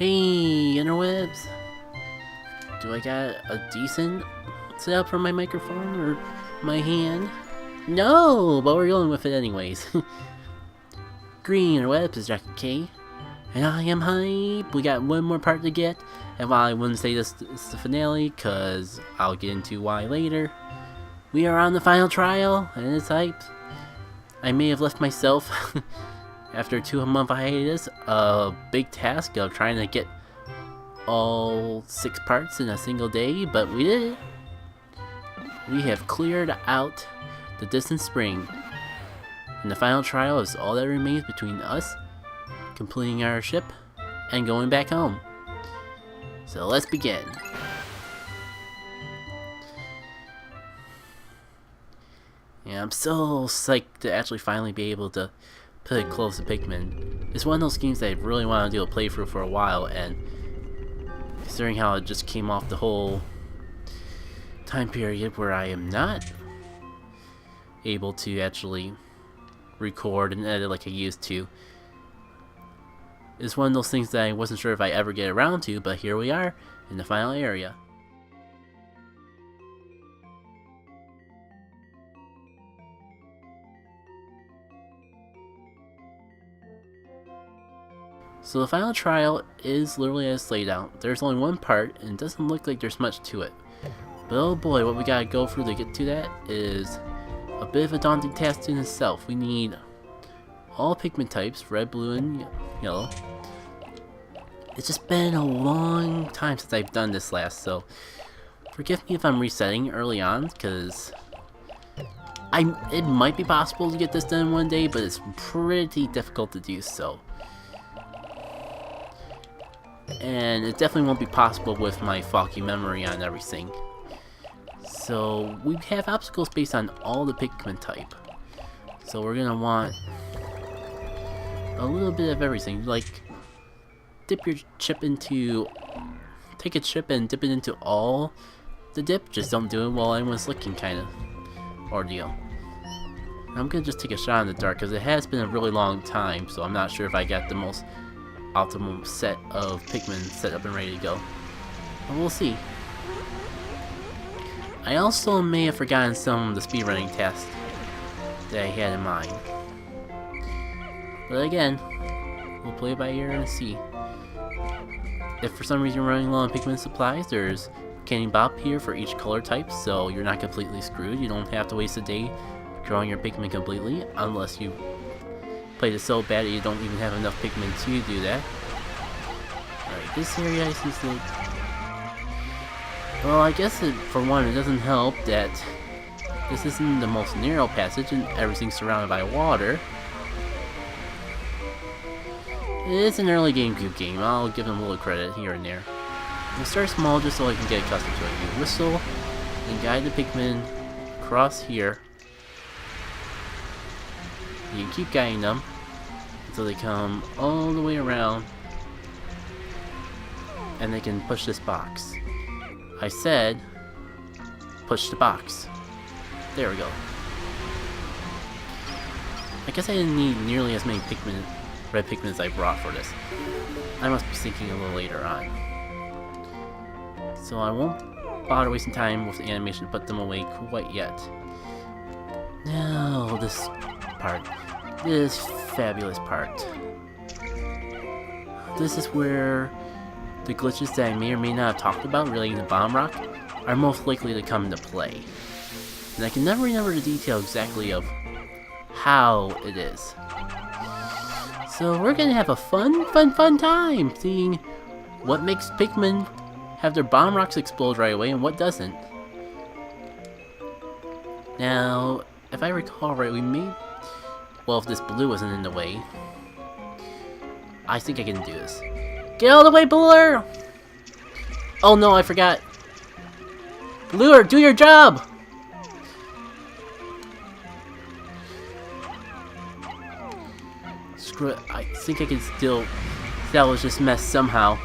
Hey, interwebs! Do I got a decent setup for my microphone or my hand? No, but we're going with it anyways. Green interwebs is JackitK, and I am hype. We got one more part to get, and while I wouldn't say this is the finale, cause I'll get into why later, we are on the final trial, and it's hype. I may have left myself after a 2-month hiatus a big task of trying to get all 6 parts in a single day, but we did it. We have cleared out the distant spring, and the final trial is all that remains between us completing our ship and going back home. So let's begin. Yeah, I'm so psyched to actually finally be able to put it close to Pikmin. It's one of those games that I really want to do a playthrough for a while, and considering how it just came off the whole time period where I am not able to actually record and edit like I used to, it's one of those things that I wasn't sure if I ever get around to, but here we are in the final area. So the final trial is literally as laid out. There's only one part, and it doesn't look like there's much to it. But oh boy, what we gotta go through to get to that is a bit of a daunting task in itself. We need all Pikmin types, red, blue, and yellow. It's just been a long time since I've done this last, so forgive me if I'm resetting early on, because it might be possible to get this done one day, but it's pretty difficult to do so. And it definitely won't be possible with my foggy memory on everything. So we have obstacles based on all the Pikmin type. So we're gonna want a little bit of everything, like take a chip and dip it into all the dip. Just don't do it while anyone's looking, kind of ordeal. I'm gonna just take a shot in the dark because it has been a really long time, so I'm not sure if I got the most optimal set of Pikmin set up and ready to go. But we'll see. I also may have forgotten some of the speedrunning tests that I had in mind. But again, we'll play it by ear and see. If for some reason you're running low on Pikmin supplies, there's Candy Bop here for each color type, so you're not completely screwed. You don't have to waste a day drawing your Pikmin completely, unless you played it so bad that you don't even have enough Pikmin to do that. Alright, this area I see like... Well, I guess for one, it doesn't help that this isn't the most narrow passage and everything's surrounded by water. It's an early GameCube game, I'll give them a little credit here and there. We'll start small just so I can get accustomed to it. You whistle and guide the Pikmin across here. You keep guiding them until they come all the way around and they can push this box. I said push the box. There we go. I guess I didn't need nearly as many red Pikmin as I brought for this. I must be thinking a little later on. So I won't bother wasting time with the animation to put them away quite yet. Now this part. This fabulous part. This is where the glitches that I may or may not have talked about relating to Bomb Rock are most likely to come into play. And I can never remember the detail exactly of how it is. So we're gonna have a fun time seeing what makes Pikmin have their Bomb Rocks explode right away and what doesn't. Now, if I recall right, we may... Well, if this blue wasn't in the way, I think I can do this. Get out of the way, Bluer! Oh no, I forgot. Bluer, do your job! Screw it, I think I can still salvage this mess somehow.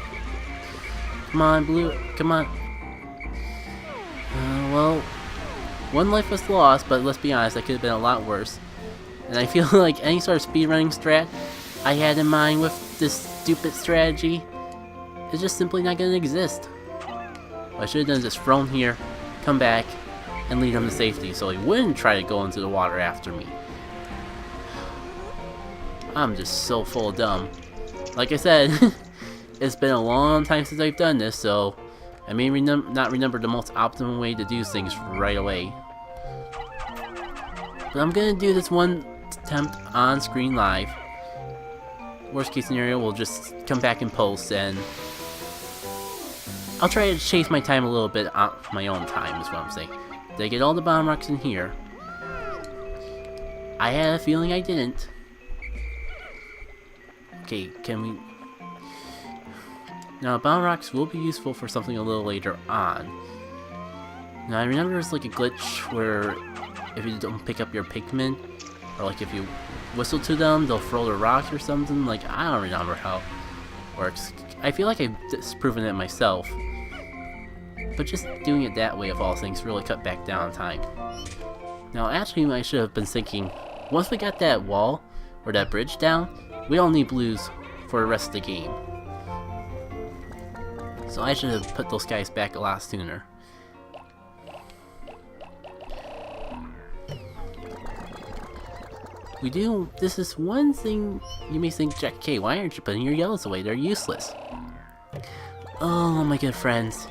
Come on, Blue, come on. Well, one life was lost, but let's be honest, that could have been a lot worse. And I feel like any sort of speedrunning strat I had in mind with this stupid strategy is just simply not gonna exist. What I should have done is just thrown here, come back, and lead him to safety so he wouldn't try to go into the water after me. I'm just so full of dumb. Like I said, it's been a long time since I've done this, so I may not remember the most optimal way to do things right away. But I'm gonna do this one attempt on screen live. Worst case scenario, we'll just come back in post and I'll try to chase my time a little bit on my own time, is what I'm saying. Did I get all the bomb rocks in here? I had a feeling I didn't. Okay, can we... Now, bomb rocks will be useful for something a little later on. Now, I remember there's like a glitch where if you don't pick up your Pikmin, or like if you whistle to them, they'll throw the rocks or something. Like, I don't remember how it works. I feel like I've disproven it myself. But just doing it that way of all things really cut back down time. Now, actually, I should have been thinking, once we got that wall, or that bridge down, we don't need blues for the rest of the game. So I should have put those guys back a lot sooner. This is one thing you may think, JackitK, why aren't you putting your yellows away? They're useless. Oh, my good friends.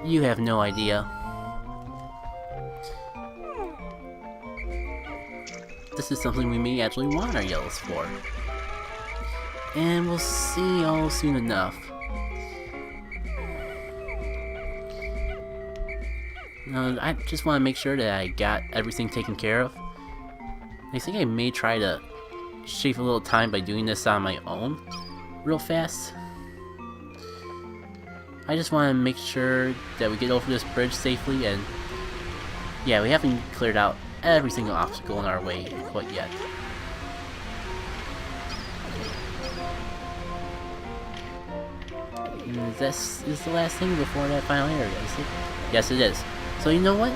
You have no idea. This is something we may actually want our yellows for. And we'll see all soon enough. Now, I just want to make sure that I got everything taken care of. I think I may try to shave a little time by doing this on my own real fast. I just want to make sure that we get over this bridge safely, and yeah, we haven't cleared out every single obstacle in our way quite yet. And this is the last thing before that final area, is it? Yes, it is. So you know what?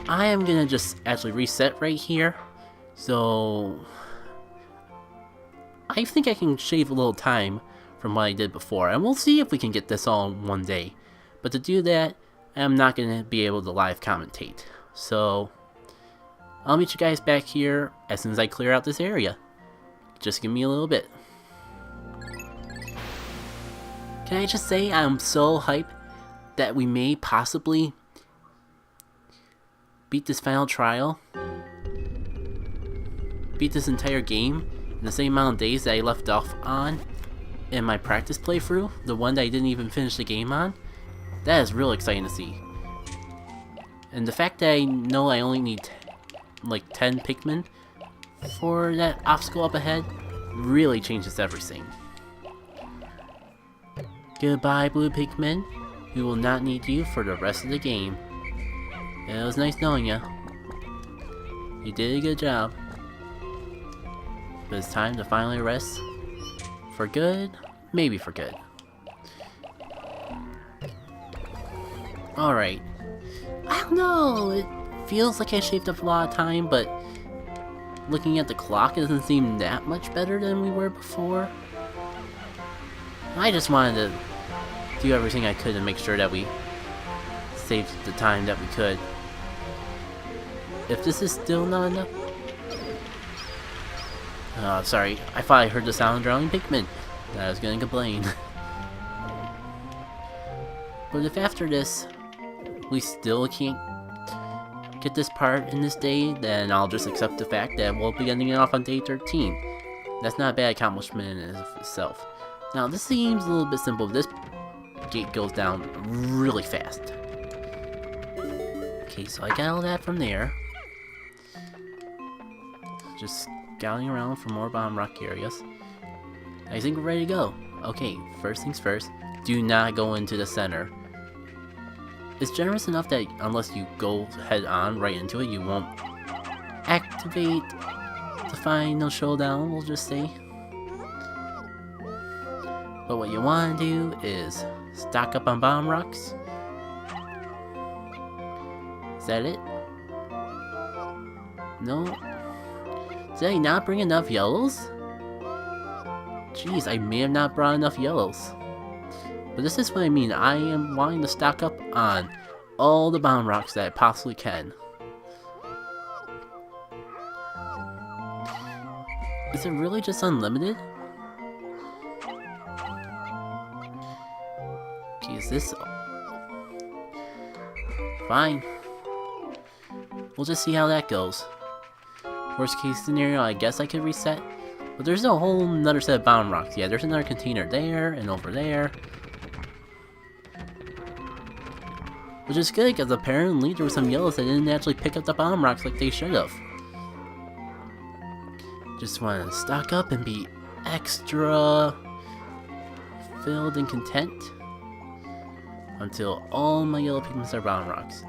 I am gonna just actually reset right here. So I think I can shave a little time from what I did before, and we'll see if we can get this all in one day. But to do that, I'm not going to be able to live commentate. So I'll meet you guys back here as soon as I clear out this area. Just give me a little bit. Can I just say I'm so hyped that we may possibly beat this final trial? Beat this entire game in the same amount of days that I left off on in my practice playthrough, the one that I didn't even finish the game on. That is real exciting to see. And the fact that I know I only need like 10 Pikmin for that obstacle up ahead really changes everything. Goodbye, blue Pikmin. We will not need you for the rest of the game. It was nice knowing you. You did a good job. But it's time to finally rest. For good? Maybe for good. Alright. I don't know, it feels like I shaved up a lot of time, but looking at the clock, it doesn't seem that much better than we were before. I just wanted to do everything I could to make sure that we saved the time that we could. If this is still not enough... sorry, I thought I heard the sound of drowning Pikmin. I was gonna complain. But if after this, we still can't get this part in this day, then I'll just accept the fact that we'll be ending it off on day 13. That's not a bad accomplishment in itself. Now, this seems a little bit simple. This gate goes down really fast. Okay, so I got all that from there. Just scouting around for more bomb rock areas. I think we're ready to go. Okay, first things first, do not go into the center. It's generous enough that unless you go head on right into it, you won't activate the final showdown, we'll just say. But what you want to do is stock up on bomb rocks. Is that it? No? Did I not bring enough yellows? Jeez, I may have not brought enough yellows. But this is what I mean. I am wanting to stock up on all the bomb rocks that I possibly can. Is it really just unlimited? Okay, is this... Fine. We'll just see how that goes. Worst case scenario, I guess I could reset. But there's a whole nother set of bomb rocks. Yeah, there's another container there and over there. Which is good, because apparently there were some yellows that didn't actually pick up the bomb rocks like they should have. Just want to stock up and be extra filled and content until all my yellow Pikmin are bomb rocks.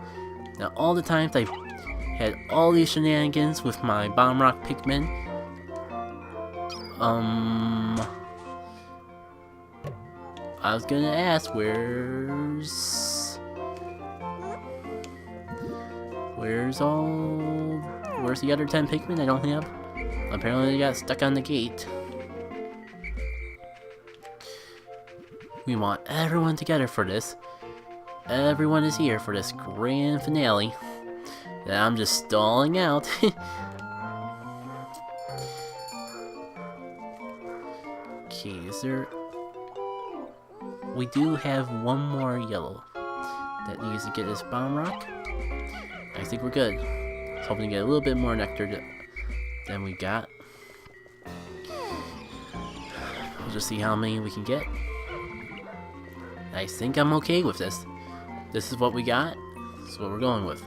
Now, all the times I've had all these shenanigans with my bomb rock Pikmin, I was gonna ask, where's the other 10 Pikmin I don't have? Apparently they got stuck on the gate. We want everyone together for this. Everyone is here for this grand finale. And I'm just stalling out. Okay, is there... We do have one more yellow that needs to get this bomb rock. I think we're good. I was hoping to get a little bit more nectar than we got. We'll just see how many we can get. I think I'm okay with this. This is what we got. This is what we're going with.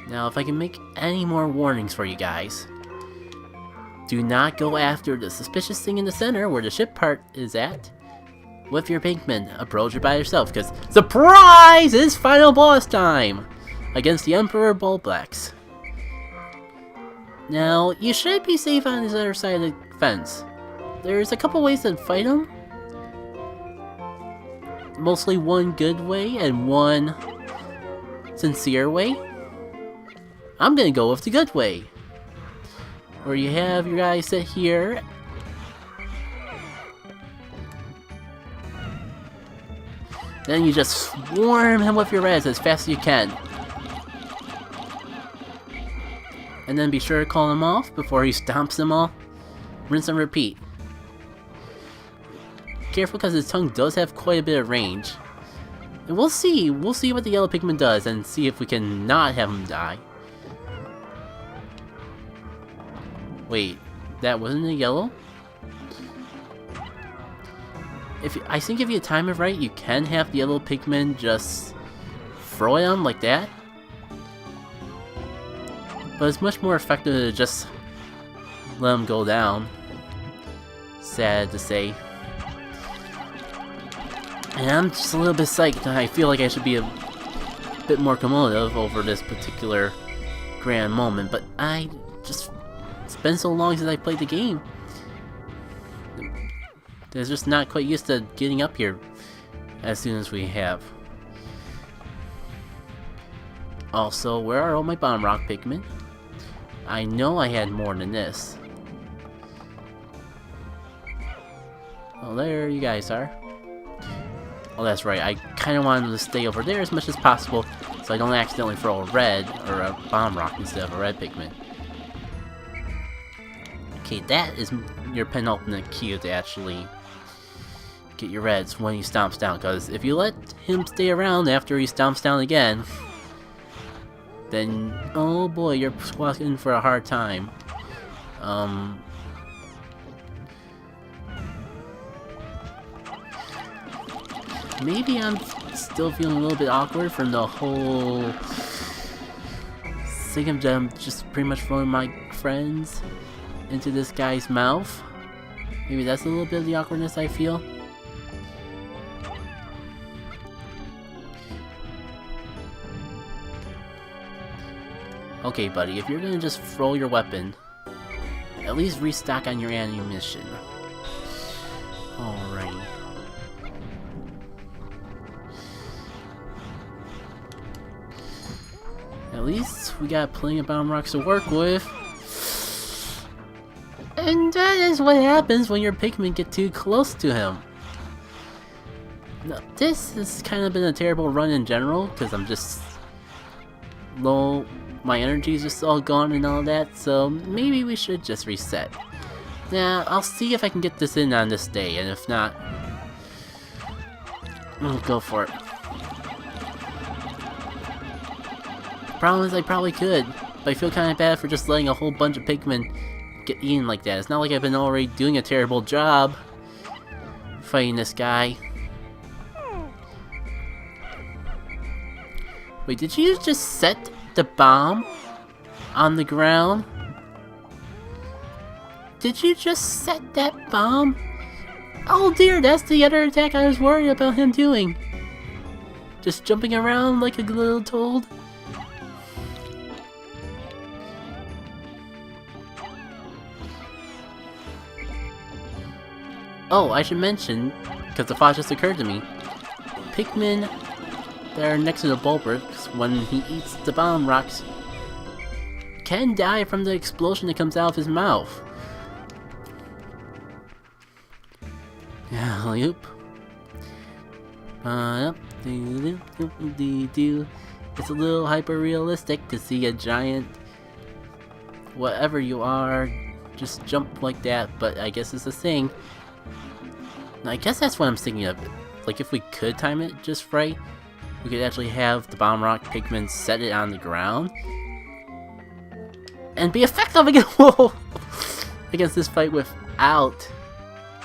Now, if I can make any more warnings for you guys. Do not go after the suspicious thing in the center where the ship part is at with your Pikmin. Approach it by yourself, because surprise! It's final boss time! Against the Emperor Bulblax. Now, you should be safe on this other side of the fence. There's a couple ways to fight him. Mostly one good way and one sincere way. I'm gonna go with the good way. Where you have your guys sit here. Then you just swarm him with your reds as fast as you can. And then be sure to call him off before he stomps them all. Rinse and repeat. Careful, because his tongue does have quite a bit of range. And we'll see what the yellow Pikmin does and see if we can not have him die. Wait, that wasn't a yellow? I think if you time it right, you can have the yellow Pikmin just throw at him like that. But it's much more effective to just let him go down. Sad to say. And I'm just a little bit psyched. I feel like I should be a bit more combative over this particular grand moment, but it's been so long since I played the game. They're just not quite used to getting up here as soon as we have. Also, where are all my bomb rock Pikmin? I know I had more than this. Well, there you guys are. Oh, that's right. I kind of wanted to stay over there as much as possible so I don't accidentally throw a red or a bomb rock instead of a red Pikmin. Okay, that is your penultimate cue to actually get your reds when he stomps down, because if you let him stay around after he stomps down again, then, oh boy, you're squawking for a hard time. Maybe I'm still feeling a little bit awkward from the whole thing of them just pretty much throwing my friends into this guy's mouth. Maybe that's a little bit of the awkwardness I feel. Okay, buddy, if you're gonna just throw your weapon, at least restock on your ammunition. Alrighty. At least we got plenty of bomb rocks to work with. And that is what happens when your Pikmin get too close to him. No, this has kind of been a terrible run in general, because I'm just low, my energy's just all gone and all that, so maybe we should just reset. Now, I'll see if I can get this in on this day, and if not, I'll go for it. Problem is, I probably could, but I feel kind of bad for just letting a whole bunch of Pikmin get eaten like that. It's not like I've been already doing a terrible job fighting this guy. Wait, did you just set the bomb on the ground? Did you just set that bomb? Oh dear, that's the other attack I was worried about him doing. Just jumping around like a little toad. Oh, I should mention, because the thought just occurred to me, Pikmin that are next to the Bulbricks, when he eats the bomb rocks, can die from the explosion that comes out of his mouth. Yeah, loop. It's a little hyper-realistic to see a giant, whatever you are, just jump like that, but I guess it's a thing. I guess that's what I'm thinking of. Like, if we could time it just right, we could actually have the Bomb Rock Pikmin set it on the ground and be effective against this fight without,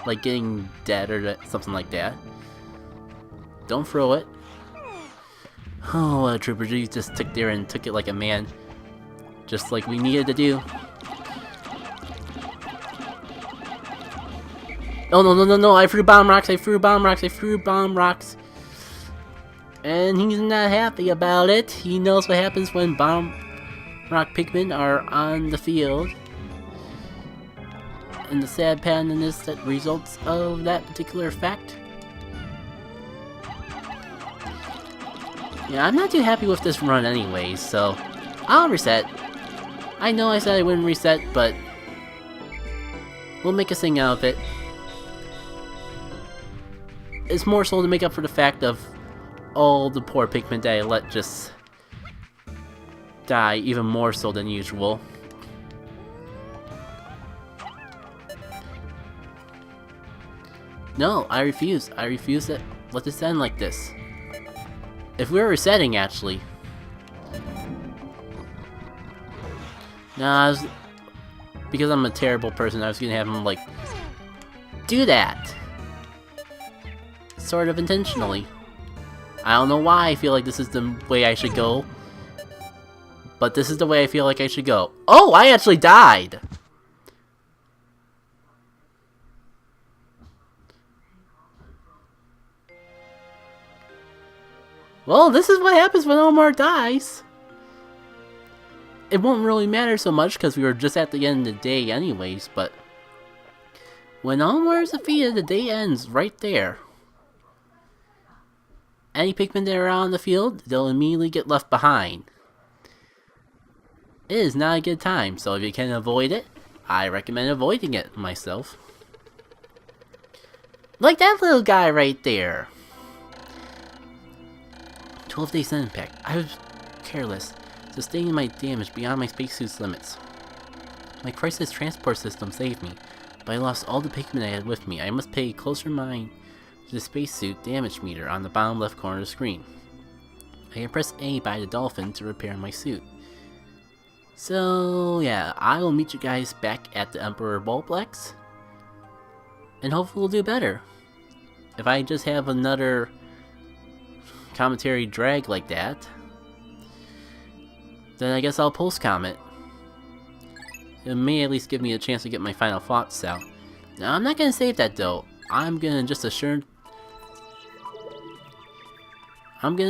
like, getting dead or something like that. Don't throw it. Oh, Trooper G just took there and took it like a man, just like we needed to do. Oh no, I threw bomb rocks, I threw bomb rocks. And he's not happy about it. He knows what happens when bomb rock Pikmin are on the field. And the sad pattern is that results of that particular fact. Yeah, I'm not too happy with this run anyway, so I'll reset. I know I said I wouldn't reset, but we'll make a thing out of it. It's more so to make up for the fact of all the poor Pikmin that I let just die even more so than usual. No, I refuse. I refuse to let this end like this. If we were resetting, actually. Nah, because I'm a terrible person, I was gonna have him, like, do that. Sort of intentionally. I don't know why I feel like this is the way I should go, but this is the way I feel like I should go. Oh, I actually died! Well, this is what happens when Omar dies. It won't really matter so much because we were just at the end of the day anyways, but when Omar is defeated, the day ends right there. Any Pikmin that are out on the field, they'll immediately get left behind. It is not a good time, so if you can avoid it, I recommend avoiding it myself. Like that little guy right there. 12 days impact. I was careless, sustaining my damage beyond my spacesuit's limits. My crisis transport system saved me, but I lost all the Pikmin I had with me. I must pay closer mind to the spacesuit damage meter on the bottom left corner of the screen. I can press A by the Dolphin to repair my suit. So yeah, I will meet you guys back at the Emperor Bulblex, and hopefully we'll do better. If I just have another commentary drag like that, then I guess I'll post comment. It may at least give me a chance to get my final thoughts out. Now I'm not gonna save that though. I'm gonna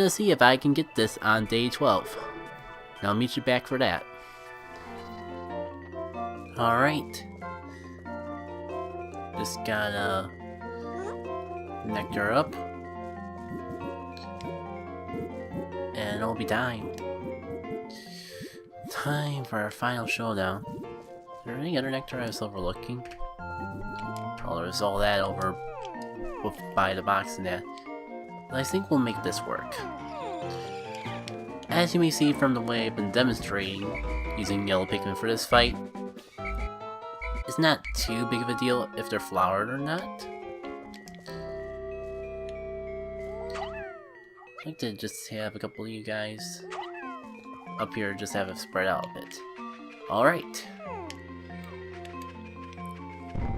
see if I can get this on day 12. And I'll meet you back for that. Alright. Just gotta nectar up. And it'll be time. Time for our final showdown. Is there any other nectar I was overlooking? Oh, there's all that over by the box and that. I think we'll make this work. As you may see from the way I've been demonstrating using yellow Pikmin for this fight, it's not too big of a deal if they're flowered or not. I'd like to just have a couple of you guys up here, just have it spread out a bit. Alright.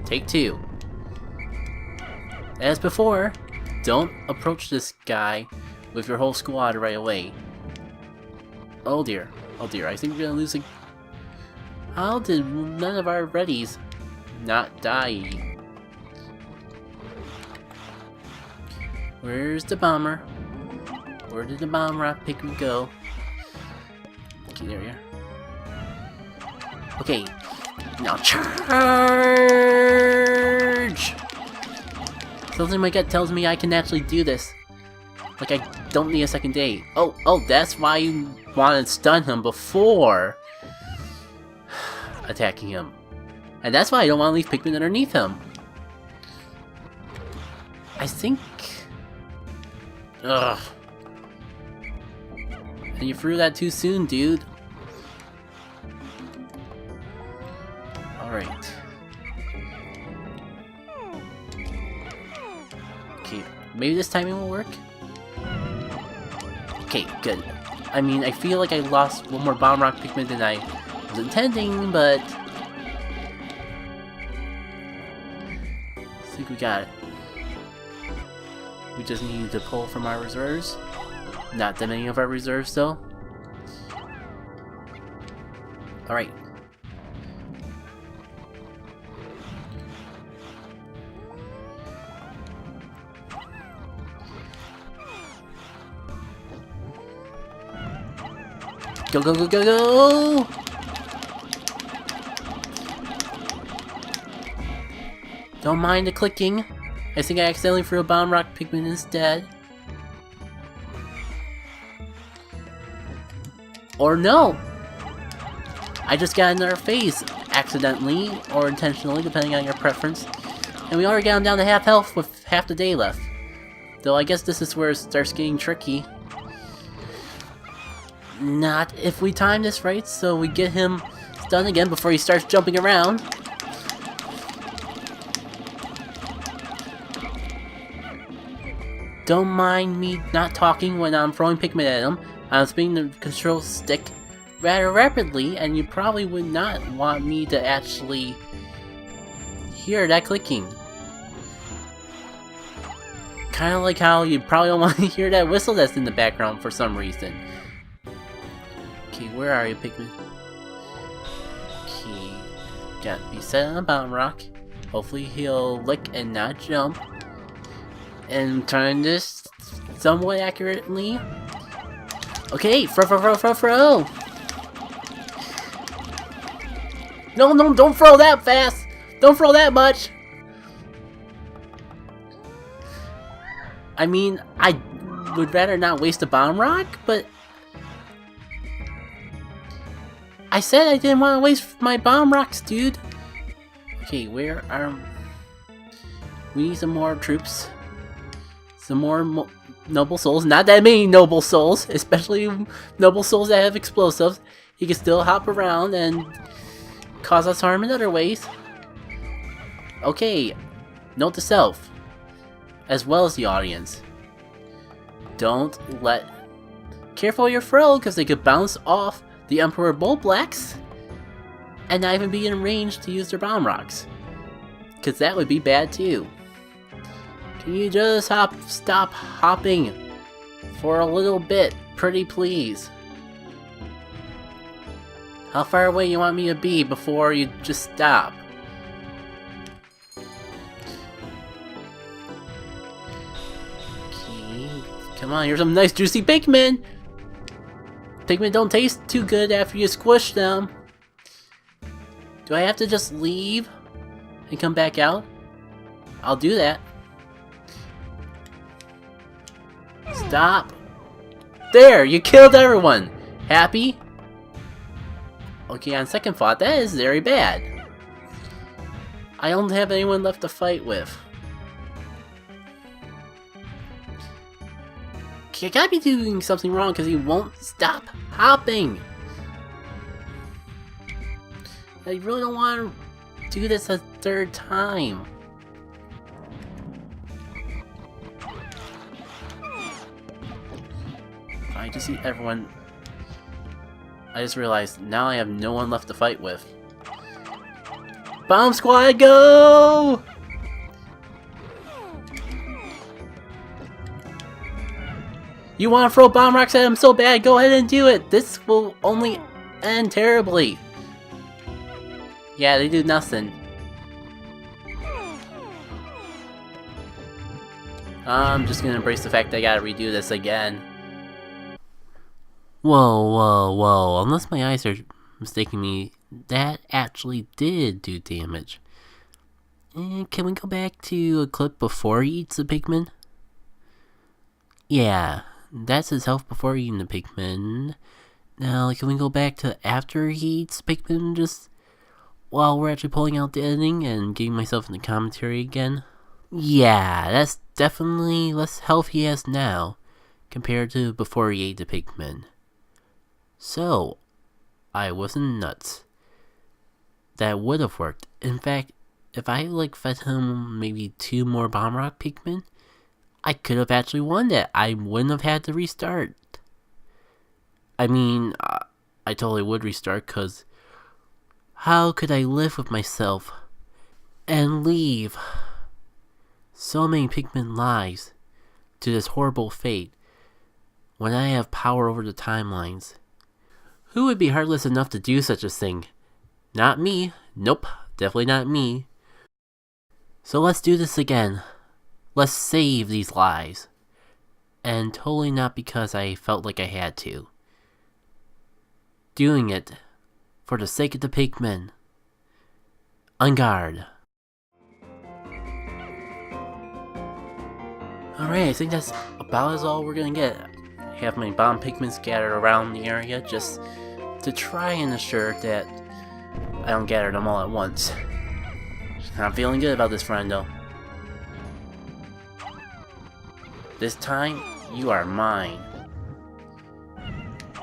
Take 2. As before, don't approach this guy with your whole squad right away. Oh dear, I think we're gonna lose a... How did none of our readies not die? Where's the bomber? Where did the bomb rock Pikmin go? Okay, there we are. Okay, now charge! Something in my gut tells me I can actually do this. Like I don't need a second day. Oh, that's why you want to stun him before attacking him. And that's why I don't want to leave Pikmin underneath him. I think... Ugh. And you threw that too soon, dude. Alright. Okay, maybe this timing will work? Okay, good. I mean, I feel like I lost one more Bomb Rock Pikmin than I was intending, but... I think we got it. We just need to pull from our reserves. Not that many of our reserves, though. Alright. Go, go, go, go, go! Don't mind the clicking. I think I accidentally threw a Bomb Rock Pikmin instead. Or no! I just got in their face accidentally or intentionally, depending on your preference. And we already got him down to half health with half the day left. Though I guess this is where it starts getting tricky. Not if we time this right, so we get him stunned again before he starts jumping around. Don't mind me not talking when I'm throwing Pikmin at him. I'm spinning the control stick rather rapidly, and you probably would not want me to actually hear that clicking. Kinda like how you probably don't want to hear that whistle that's in the background for some reason. Okay, where are you, Pikmin? Okay, got to be set on a Bomb Rock. Hopefully he'll lick and not jump. And trying this somewhat accurately. Okay, throw! No, don't throw that fast! Don't throw that much! I mean, I would rather not waste a Bomb Rock, but... I said I didn't want to waste my Bomb Rocks, dude! Okay, where are... We need some more troops. Some more noble souls. Not that many noble souls, especially noble souls that have explosives. He can still hop around and cause us harm in other ways. Okay, note to self, as well as the audience. Don't let... Careful your throw, because they could bounce off the Emperor Bulblacks and not even be in range to use their Bomb Rocks. Because that would be bad too. Can you just stop hopping for a little bit, pretty please? How far away you want me to be before you just stop? Okay, come on, here's some nice juicy Pikmin! Pikmin don't taste too good after you squish them. Do I have to just leave and come back out? I'll do that. Stop! There! You killed everyone! Happy? Okay, on second thought, that is very bad. I don't have anyone left to fight with. I gotta be doing something wrong because he won't stop hopping. I really don't want to do this a third time. I just see everyone. I just realized now I have no one left to fight with. Bomb Squad, go! You want to throw bomb rocks at him so bad, go ahead and do it! This will only end terribly. Yeah, they do nothing. I'm just gonna embrace the fact that I gotta redo this again. Whoa, unless my eyes are mistaking me, that actually did do damage. And can we go back to a clip before he eats the Pikmin? Yeah, that's his health before eating the Pikmin. Now, can we go back to after he eats the Pikmin, just while we're actually pulling out the editing and getting myself in the commentary again? Yeah, that's definitely less health he has now, compared to before he ate the Pikmin. So, I wasn't nuts. That would have worked. In fact, if I fed him maybe 2 more Bomb Rock Pikmin, I could have actually won that. I wouldn't have had to restart. I mean, I totally would restart, because how could I live with myself and leave so many Pikmin lives to this horrible fate when I have power over the timelines? Who would be heartless enough to do such a thing? Not me. Nope, definitely not me. So let's do this again. Let's save these lives. And totally not because I felt like I had to. Doing it for the sake of the Pikmin. On guard. Alright, I think that's about as all we're gonna get. Have my bomb Pikmin scattered around the area just to try and assure that I don't gather them all at once. I'm feeling good about this, friendo. This time, you are mine.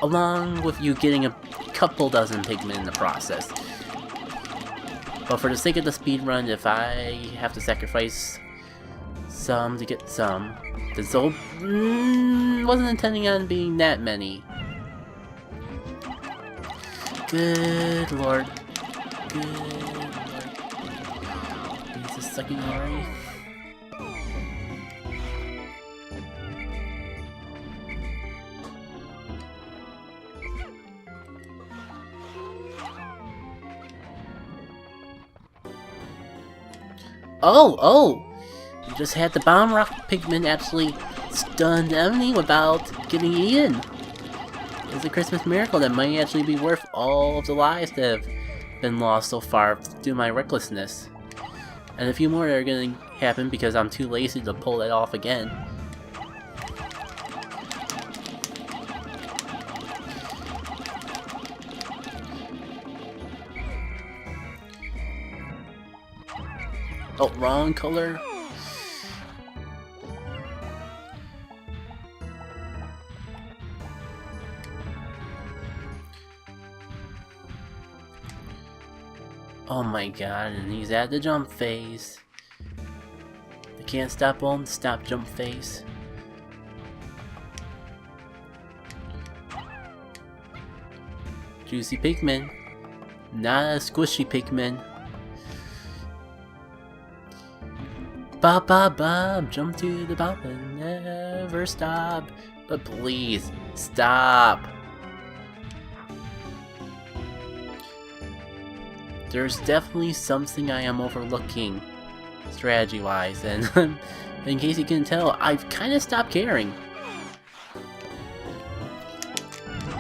Along with you getting a couple dozen Pikmin in the process. But for the sake of the speedrun, if I have to sacrifice some to get some, the Zob wasn't intending on being that many. Good lord. Good lord. Is this sucking already? Oh! You just had the Bomb Rock Pikmin actually stun the enemy without getting eaten. It's a Christmas miracle that might actually be worth all of the lives that have been lost so far due to my recklessness. And a few more that are gonna happen because I'm too lazy to pull that off again. Oh, wrong color. Oh my god, and he's at the jump phase. I can't stop him, stop jump phase. Juicy Pikmin. Not a squishy Pikmin. Bob, bob, bob, jump to the bomb and never stop. But please, stop. There's definitely something I am overlooking, strategy-wise, and in case you can tell, I've kind of stopped caring.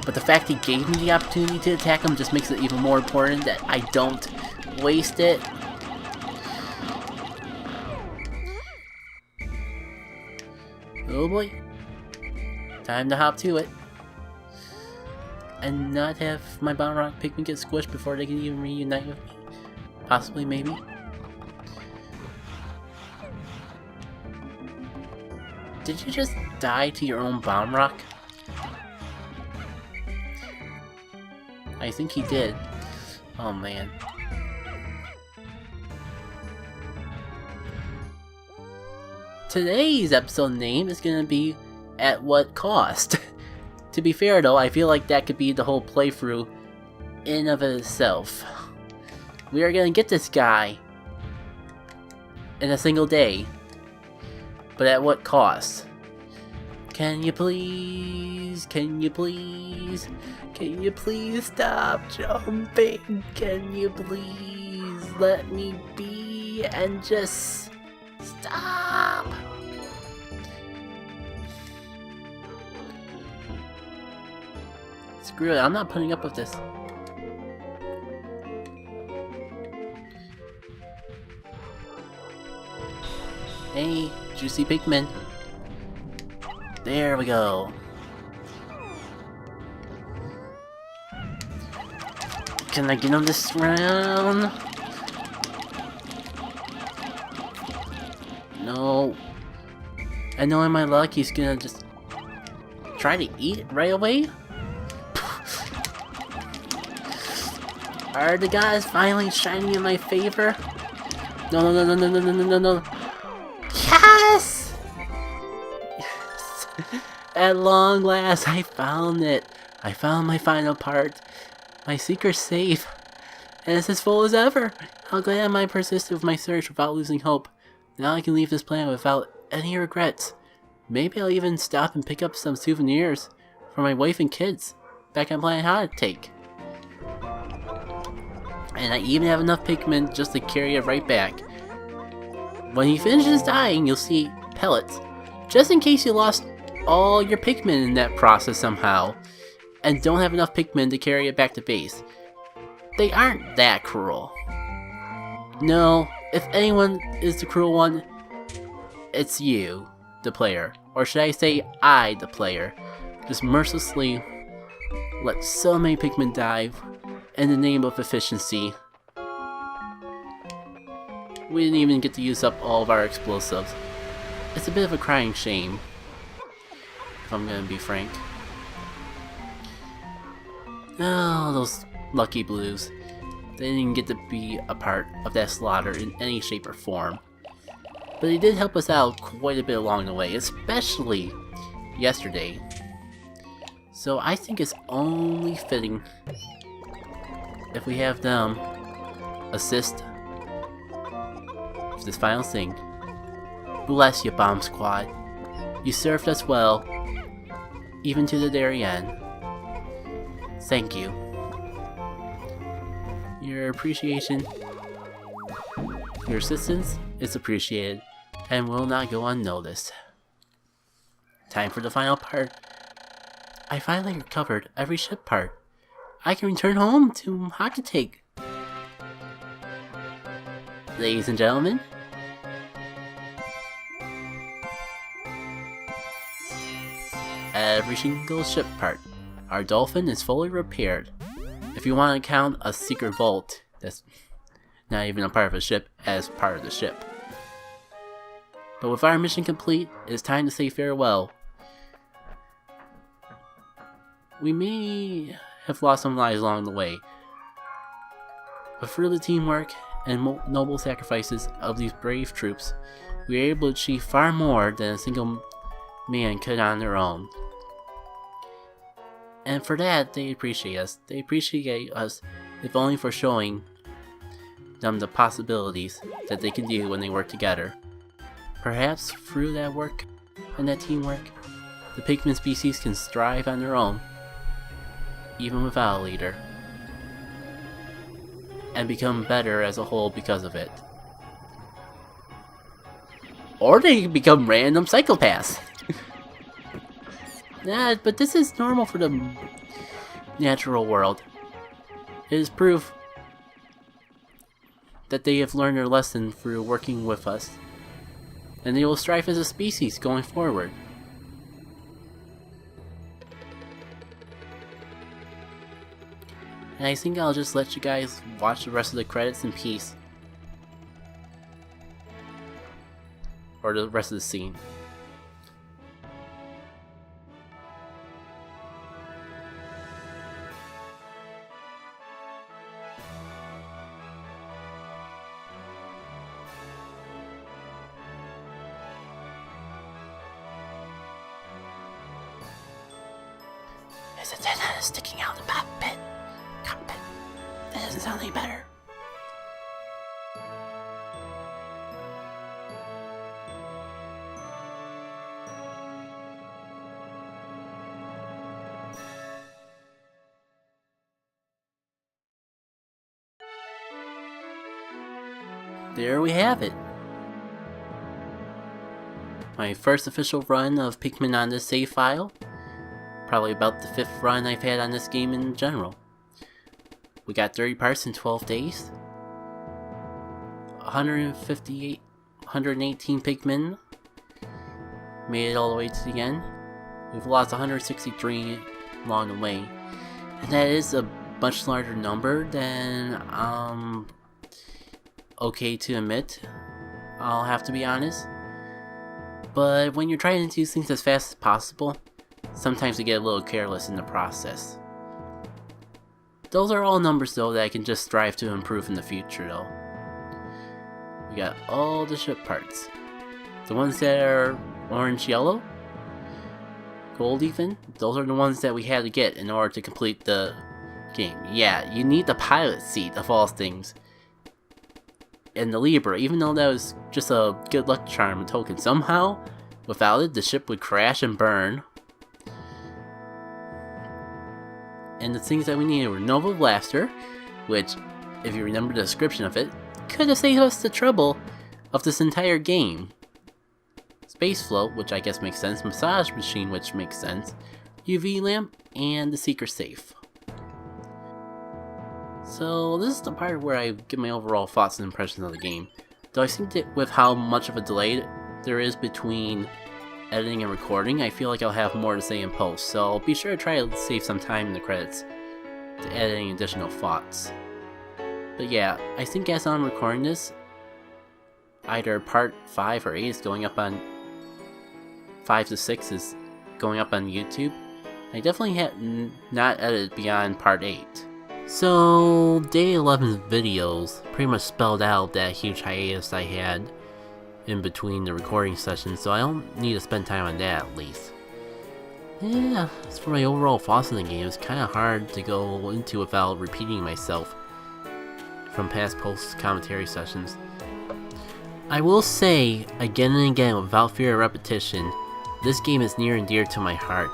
But the fact he gave me the opportunity to attack him just makes it even more important that I don't waste it. Oh boy. Time to hop to it. And not have my Bomb Rock Pikmin get squished before they can even reunite with me. Possibly, maybe. did you just die to your own bomb rock? I think he did. Oh man. Today's episode name is gonna be At What Cost? To be fair though, I feel like that could be the whole playthrough in of itself. We are gonna get this guy in a single day. But at what cost? Can you please stop jumping? Can you please let me be and just stop? Screw it, I'm not putting up with this. Hey, juicy Pikmin. There we go. Can I get him this round? No. I know in my luck he's gonna just try to eat it right away. Are the guys finally shining in my favor? No. Yes! Yes! At long last, I found it. I found my final part. My secret safe. And it's as full as ever. How glad I persisted with my search without losing hope. Now I can leave this planet without any regrets. Maybe I'll even stop and pick up some souvenirs for my wife and kids back on planet JackitK. And I even have enough Pikmin just to carry it right back. When he finishes dying, you'll see pellets, just in case you lost all your Pikmin in that process somehow, and don't have enough Pikmin to carry it back to base. They aren't that cruel. No, if anyone is the cruel one, it's you, the player. Or should I say, I, the player. Just mercilessly let so many Pikmin die in the name of efficiency. We didn't even get to use up all of our explosives. It's a bit of a crying shame, if I'm gonna be frank. Oh, those lucky blues. They didn't even get to be a part of that slaughter in any shape or form. But they did help us out quite a bit along the way, especially yesterday. So I think it's only fitting if we have them assist with this final thing. Bless you, Bomb Squad. You served us well, even to the very end. Thank you. Your appreciation, your assistance is appreciated and will not go unnoticed. Time for the final part. I finally recovered every ship part. I can return home to JackitK. Ladies and gentlemen, every single ship part. Our Dolphin is fully repaired. If you want to count a secret vault that's not even a part of a ship as part of the ship. But with our mission complete, it is time to say farewell. We may have lost some lives along the way, but through the teamwork and noble sacrifices of these brave troops, we were able to achieve far more than a single man could on their own. And for that, they appreciate us. They appreciate us, if only for showing them the possibilities that they can do when they work together. Perhaps through that work and that teamwork, the Pikmin species can thrive on their own, even without a leader, and become better as a whole because of it. Or they can become random psychopaths. Yeah, but this is normal for the natural world. It is proof that they have learned their lesson through working with us, and they will strive as a species going forward. And I think I'll just let you guys watch the rest of the credits in peace. Or the rest of the scene. His antenna is sticking out of the cockpit. That doesn't sound any better. There we have it. My first official run of Pikmin on this save file. Probably about the 5th run I've had on this game in general. We got 30 parts in 12 days. 118 Pikmin. Made it all the way to the end. We've lost 163 along the way. And that is a much larger number than okay to admit. I'll have to be honest. But when you're trying to do things as fast as possible, sometimes you get a little careless in the process. Those are all numbers though that I can just strive to improve in the future though. We got all the ship parts. The ones that are orange-yellow, gold even, those are the ones that we had to get in order to complete the game. Yeah, you need the pilot seat of all things. And the Libra, even though that was just a good luck charm and token, somehow, without it, the ship would crash and burn. And the things that we needed were Nova Blaster, which, if you remember the description of it, could have saved us the trouble of this entire game. Space Float, which I guess makes sense, Massage Machine, which makes sense, UV Lamp, and the Secret Safe. So this is the part where I give my overall thoughts and impressions of the game. Though I think that with how much of a delay there is between editing and recording, I feel like I'll have more to say in post, so I'll be sure to try to save some time in the credits to add any additional thoughts. But yeah, I think as I'm recording this, either part 5 or 8 is going up on 5 to 6 is going up on YouTube. I definitely have not edited beyond part 8. So, day 11's videos pretty much spelled out that huge hiatus I had in between the recording sessions, so I don't need to spend time on that at least. Yeah, as for my overall thoughts on the game, it's kinda hard to go into without repeating myself from past post-commentary sessions. I will say, again and again without fear of repetition, this game is near and dear to my heart.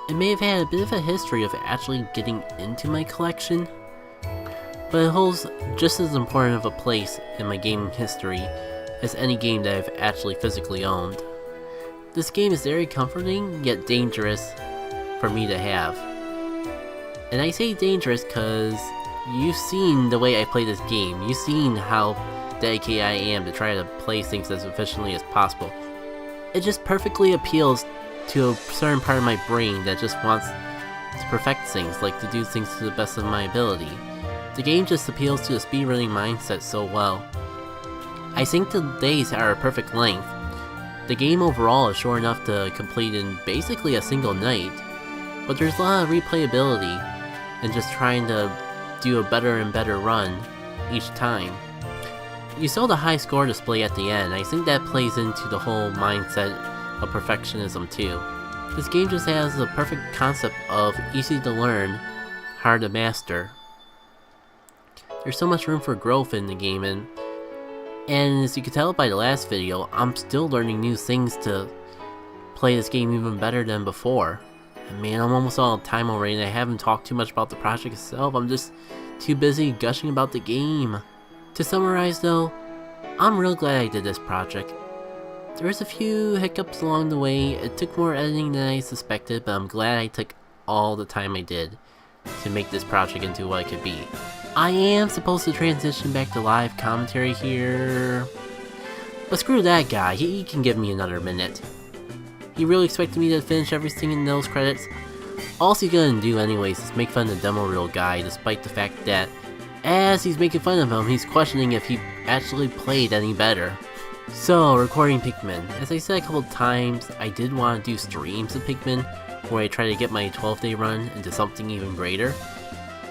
It may have had a bit of a history of actually getting into my collection, but it holds just as important of a place in my gaming history as any game that I've actually physically owned. This game is very comforting, yet dangerous for me to have. And I say dangerous because you've seen the way I play this game, you've seen how dedicated I am to try to play things as efficiently as possible. It just perfectly appeals to a certain part of my brain that just wants to perfect things, like to do things to the best of my ability. The game just appeals to a speedrunning mindset so well. I think the days are a perfect length. The game overall is short enough to complete in basically a single night, but there's a lot of replayability and just trying to do a better and better run each time. You saw the high score display at the end. I think that plays into the whole mindset of perfectionism too. This game just has the perfect concept of easy to learn, hard to master. There's so much room for growth in the game, and as you can tell by the last video, I'm still learning new things to play this game even better than before. And man, I'm almost all out of time already and I haven't talked too much about the project itself. I'm just too busy gushing about the game. To summarize though, I'm real glad I did this project. There was a few hiccups along the way. It took more editing than I suspected, but I'm glad I took all the time I did to make this project into what it could be. I am supposed to transition back to live commentary here, but screw that guy, he can give me another minute. He really expected me to finish everything in those credits. All he's gonna do anyways is make fun of the demo reel guy, despite the fact that as he's making fun of him, he's questioning if he actually played any better. So, recording Pikmin. As I said a couple times, I did want to do streams of Pikmin, where I try to get my 12-day run into something even greater.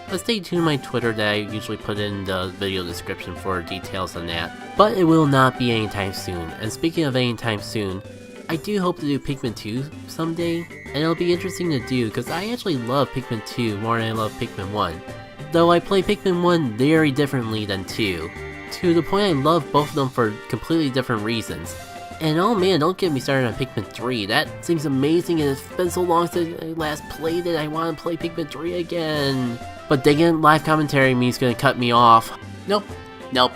But stay tuned to my Twitter that I usually put in the video description for details on that. But it will not be anytime soon. And speaking of anytime soon, I do hope to do Pikmin 2 someday. and it'll be interesting to do because I actually love Pikmin 2 more than I love Pikmin 1. Though I play Pikmin 1 very differently than 2, to the point I love both of them for completely different reasons. And oh man, don't get me started on Pikmin 3, that seems amazing and it's been so long since I last played it, I want to play Pikmin 3 again. But dang it, live commentary me's gonna cut me off. Nope,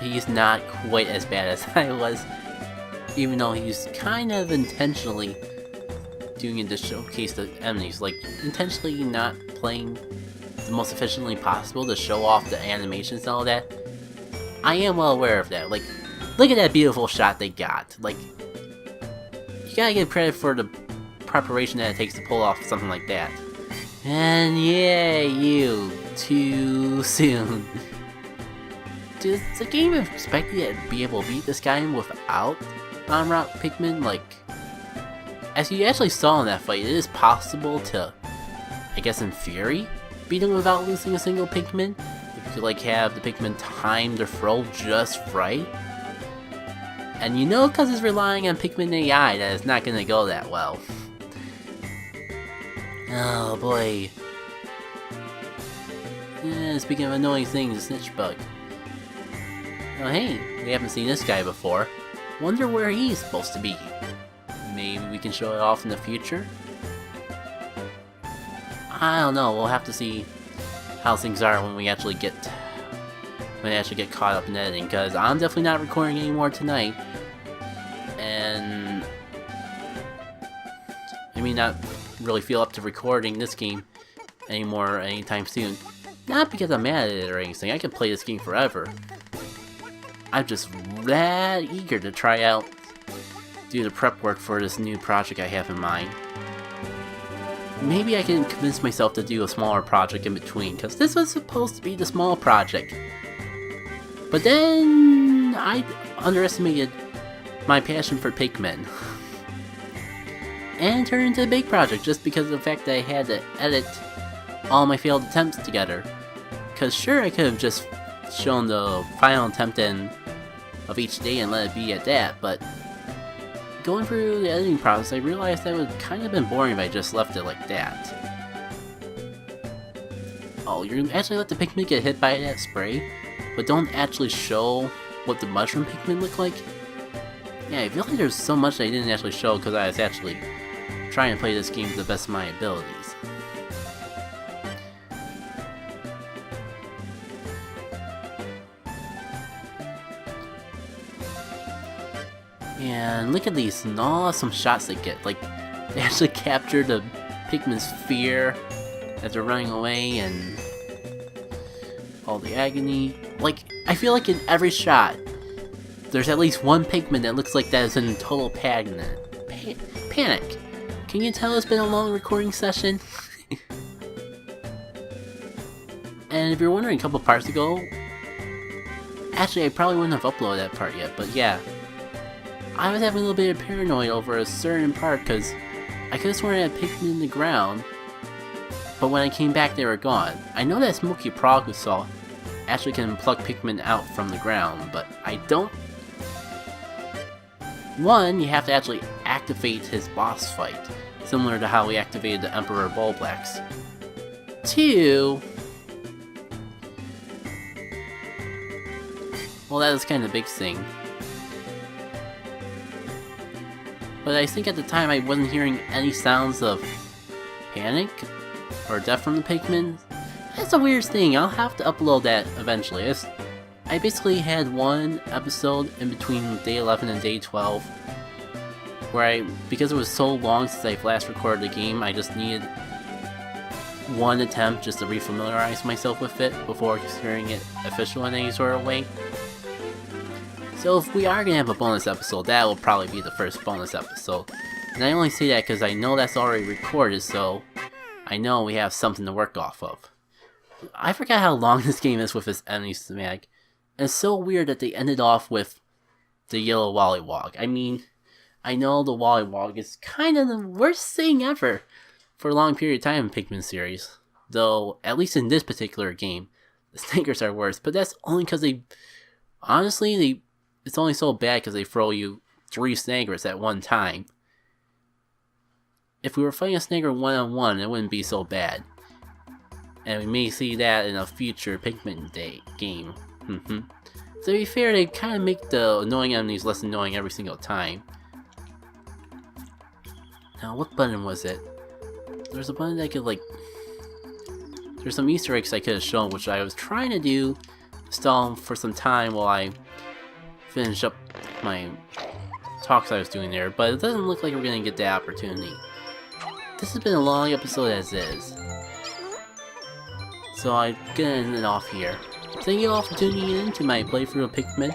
he's not quite as bad as I was. Even though he's kind of intentionally doing it to showcase the enemies, like intentionally not playing the most efficiently possible to show off the animations and all that. I am well aware of that. Like, look at that beautiful shot they got. Like, you gotta give credit for the preparation that it takes to pull off something like that. And yeah, you, too soon. Does the game expect you to be able to beat this guy without on-route Pikmin? Like, as you actually saw in that fight, it is possible to, I guess in theory, beat him without losing a single Pikmin. If you could like have the Pikmin time to throw just right. And you know, because it's relying on Pikmin AI, that it's not going to go that well. Oh boy. Yeah, speaking of annoying things, Snitch Bug. Oh hey, we haven't seen this guy before. Wonder where he's supposed to be. Maybe we can show it off in the future? I don't know, we'll have to see how things are when we actually get caught up in editing, because I'm definitely not recording anymore tonight. And I may not really feel up to recording this game anymore anytime soon. Not because I'm mad at it or anything, I can play this game forever. I'm just that eager to try out, do the prep work for this new project I have in mind. Maybe I can convince myself to do a smaller project in between, because this was supposed to be the small project. But then I underestimated my passion for Pikmin. And it turned into a big project just because of the fact that I had to edit all my failed attempts together. Because sure, I could have just shown the final attempt of each day and let it be at that, but going through the editing process, I realized that would kind of been boring if I just left it like that. Oh, you actually let the Pikmin get hit by that spray, but don't actually show what the mushroom Pikmin look like? Yeah, I feel like there's so much I didn't actually show because I was actually trying to play this game to the best of my abilities. And look at these awesome shots they get. Like, they actually capture the Pikmin's fear as they're running away and all the agony. Like, I feel like in every shot, there's at least one Pikmin that looks like that is in total panic. Can you tell it's been a long recording session? And if you're wondering a couple parts ago, actually I probably wouldn't have uploaded that part yet, but yeah. I was having a little bit of paranoia over a certain part because I could have sworn I had Pikmin in the ground, but when I came back they were gone. I know that Smoky Progusol actually can pluck Pikmin out from the ground, but I don't. One, you have to actually activate his boss fight, similar to how we activated the Emperor Bulblax. Two, well, that is kind of a big thing. But I think at the time I wasn't hearing any sounds of panic or death from the Pikmin. That's a weird thing, I'll have to upload that eventually. I basically had one episode in between day 11 and day 12 where because it was so long since I've last recorded the game, I just needed one attempt just to refamiliarize myself with it before considering it official in any sort of way. So if we are going to have a bonus episode, that will probably be the first bonus episode. And I only say that because I know that's already recorded, so I know we have something to work off of. I forgot how long this game is with its enemy schematic. It's so weird that they ended off with the yellow Wollywog. I mean, I know the Wollywog is kind of the worst thing ever for a long period of time in Pikmin series. Though, at least in this particular game, the Snaggers are worse. But that's only because it's only so bad because they throw you 3 Snaggers at one time. if we were fighting a Snagger one-on-one, it wouldn't be so bad. And we may see that in a future Pikmin game. To be fair, they kind of make the annoying enemies less annoying every single time. Now, what button was it? There's a button that I could, like... There's some Easter eggs I could have shown, which I was trying to do, stall for some time while I finish up my talks I was doing there, but it doesn't look like we're gonna get that opportunity. This has been a long episode as is, so I'm gonna end it off here. Thank you all for tuning in to my playthrough of Pikmin,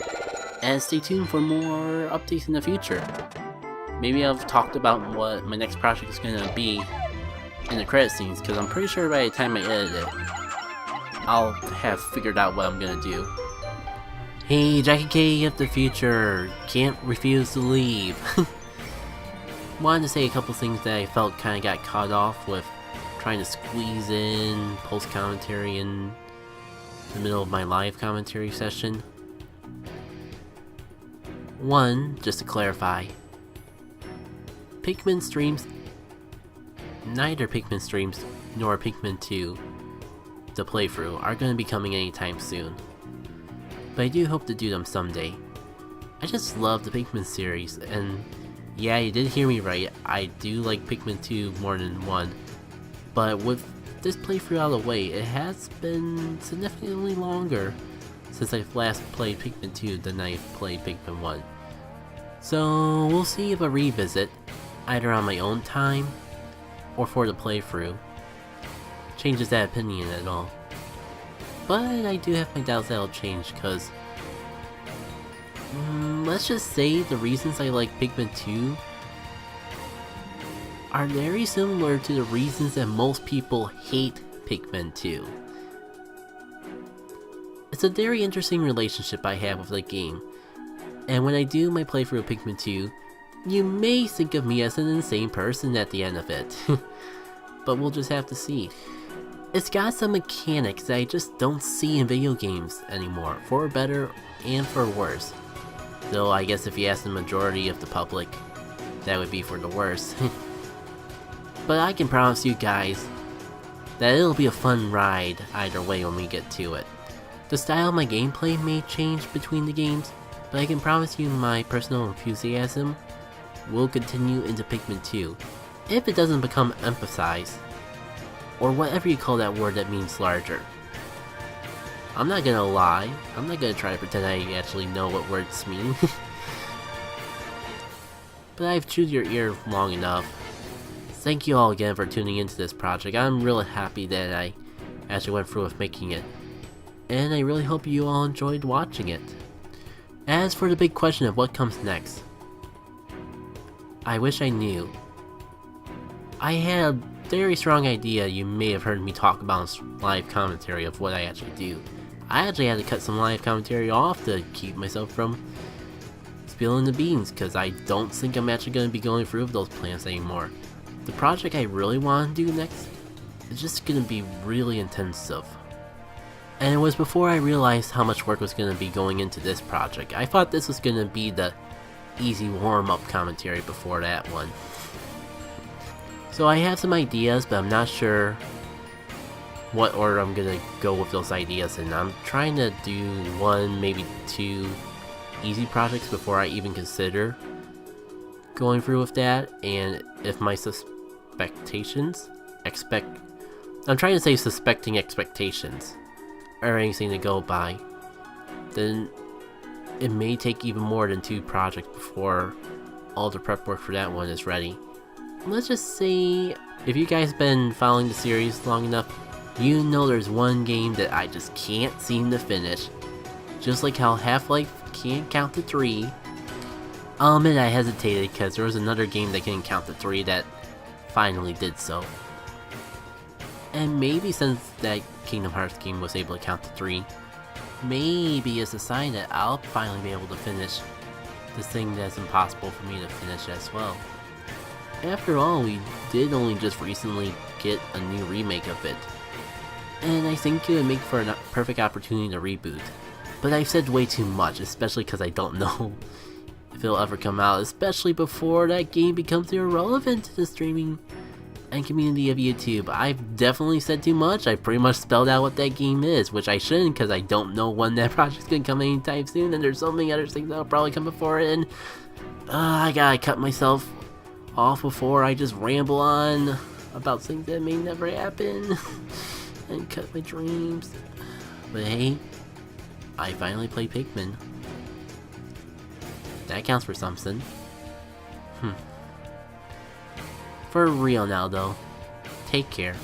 and stay tuned for more updates in the future. Maybe I've talked about what my next project is gonna be in the credit scenes, because I'm pretty sure by the time I edit it, I'll have figured out what I'm gonna do. Hey, JackitK of the future, can't refuse to leave. Wanted to say a couple things that I felt kind of got caught off with trying to squeeze in post-commentary in the middle of my live commentary session. One, just to clarify, Pikmin streams, neither Pikmin streams nor Pikmin 2, the playthrough, are going to be coming anytime soon. But I do hope to do them someday. I just love the Pikmin series, and yeah, you did hear me right, I do like Pikmin 2 more than 1. But with this playthrough out of the way, it has been significantly longer since I've last played Pikmin 2 than I've played Pikmin 1. So we'll see if a revisit, either on my own time or for the playthrough, changes that opinion at all. But I do have my doubts that'll change, because let's just say the reasons I like Pikmin 2 are very similar to the reasons that most people hate Pikmin 2. It's a very interesting relationship I have with the game, and when I do my playthrough of Pikmin 2, you may think of me as an insane person at the end of it, but we'll just have to see. It's got some mechanics that I just don't see in video games anymore, for better and for worse. Though I guess if you ask the majority of the public, that would be for the worse. But I can promise you guys that it'll be a fun ride either way when we get to it. The style of my gameplay may change between the games, but I can promise you my personal enthusiasm will continue into Pikmin 2, if it doesn't become emphasized, or whatever you call that word that means larger. I'm not gonna lie, I'm not gonna try to pretend I actually know what words mean. But I've chewed your ear long enough. Thank you all again for tuning into this project. I'm really happy that I actually went through with making it, and I really hope you all enjoyed watching it. As for the big question of what comes next, I wish I knew. I had a very strong idea you may have heard me talk about in live commentary of what I actually do. I actually had to cut some live commentary off to keep myself from spilling the beans, because I don't think I'm actually going to be going through with those plans anymore. The project I really want to do next is just going to be really intensive. And it was before I realized how much work was going to be going into this project. I thought this was going to be the easy warm-up commentary before that one. So I have some ideas, but I'm not sure what order I'm gonna go with those ideas in. I'm trying to do 1, maybe 2 easy projects before I even consider going through with that, and if my I'm trying to say suspecting expectations are anything to go by, then it may take even more than 2 projects before all the prep work for that one is ready. Let's just say, if you guys have been following the series long enough, you know there's one game that I just can't seem to finish. Just like how Half-Life can't count to 3. I'll admit I hesitated because there was another game that couldn't count to 3 that finally did so. And maybe since that Kingdom Hearts game was able to count to 3, maybe it's a sign that I'll finally be able to finish this thing that's impossible for me to finish as well. After all, we did only just recently get a new remake of it, and I think it would make for a perfect opportunity to reboot. But I've said way too much, especially because I don't know if if it'll ever come out, especially before that game becomes irrelevant to the streaming and community of YouTube. I've definitely said too much. I pretty much spelled out what that game is, which I shouldn't because I don't know when that project's gonna come anytime soon, and there's so many other things that'll probably come before it, and I gotta cut myself off before I just ramble on about things that may never happen and cut my dreams. But hey, I finally played Pikmin. That counts for something. For real now though, take care.